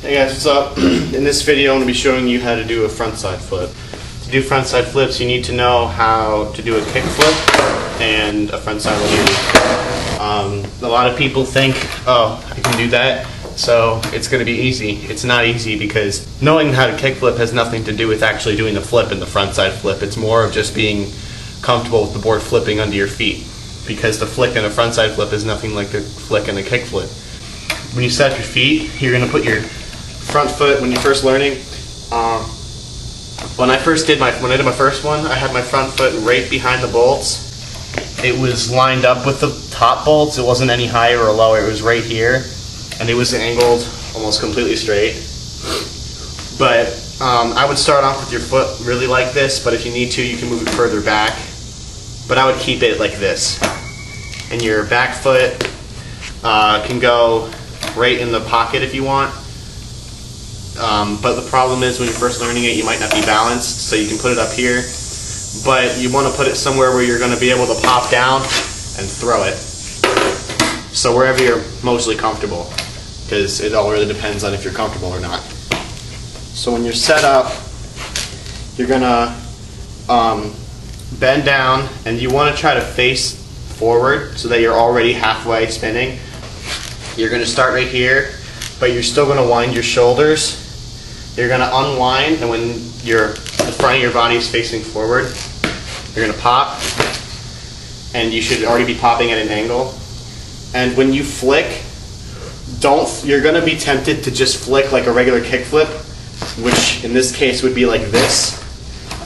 Hey guys, what's up? In this video I'm going to be showing you how to do a frontside flip. To do frontside flips you need to know how to do a kickflip and a frontside flip. A lot of people think, oh, I can do that, so it's going to be easy. It's not easy because knowing how to kickflip has nothing to do with actually doing the flip and the frontside flip. It's more of just being comfortable with the board flipping under your feet, because the flick and a frontside flip is nothing like the flick and a kickflip. When you set up your feet, you're going to put your front foot, when you're first learning, when I did my first one, I had my front foot right behind the bolts. It was lined up with the top bolts. It wasn't any higher or lower. It was right here, and it was angled almost completely straight. But I would start off with your foot really like this, but if you need to, you can move it further back. But I would keep it like this. And your back foot can go right in the pocket if you want. But the problem is when you're first learning it, you might not be balanced, so you can put it up here. But you want to put it somewhere where you're going to be able to pop down and throw it. So wherever you're mostly comfortable, because it all really depends on if you're comfortable or not. So when you're set up, you're going to bend down, and you want to try to face forward so that you're already halfway spinning. You're going to start right here, but you're still going to wind your shoulders. You're going to unwind, and when the front of your body is facing forward, you're going to pop, and you should already be popping at an angle. And when you flick, you're going to be tempted to just flick like a regular kickflip, which in this case would be like this.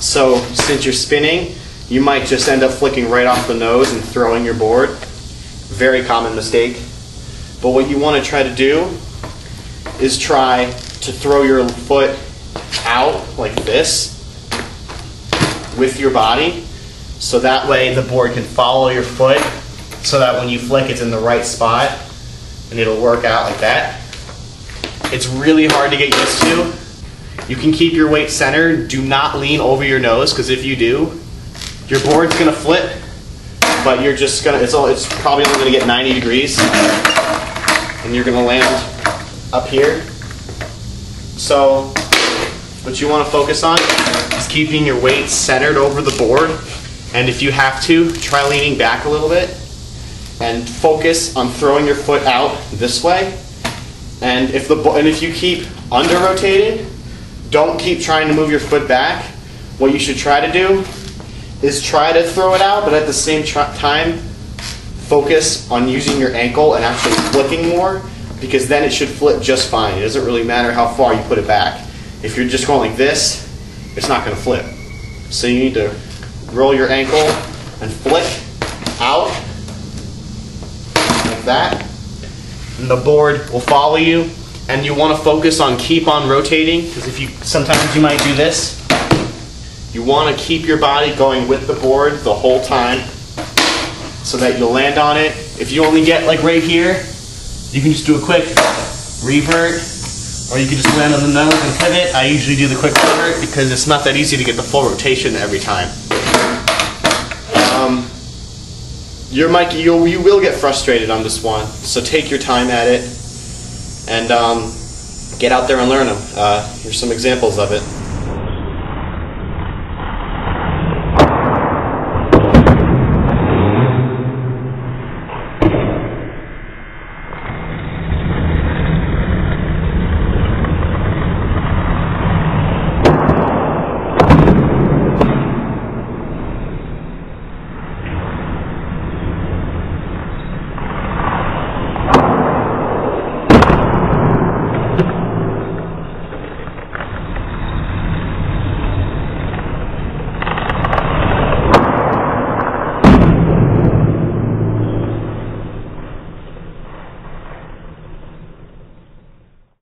So since you're spinning, you might just end up flicking right off the nose and throwing your board. Very common mistake. But what you want to try to do is try to throw your foot out like this with your body, so that way the board can follow your foot, so that when you flick it's in the right spot and it'll work out like that. It's really hard to get used to. You can keep your weight centered. Do not lean over your nose, because if you do, your board's going to flip, but you're just going to, it's probably only going to get 90 degrees and you're going to land up here. So what you want to focus on is keeping your weight centered over the board, and if you have to, try leaning back a little bit and focus on throwing your foot out this way. And if you keep under rotating, don't keep trying to move your foot back. What you should try to do is try to throw it out, but at the same time focus on using your ankle and actually flicking more, because then it should flip just fine. It doesn't really matter how far you put it back. If you're just going like this, it's not going to flip. So you need to roll your ankle and flick out like that, and the board will follow you. And you want to focus on keep on rotating, because sometimes you might do this. You want to keep your body going with the board the whole time, so that you'll land on it. If you only get like right here, you can just do a quick revert, or you can just land on the nose and pivot. I usually do the quick revert because it's not that easy to get the full rotation every time. You will get frustrated on this one, so take your time at it and get out there and learn them. Here's some examples of it.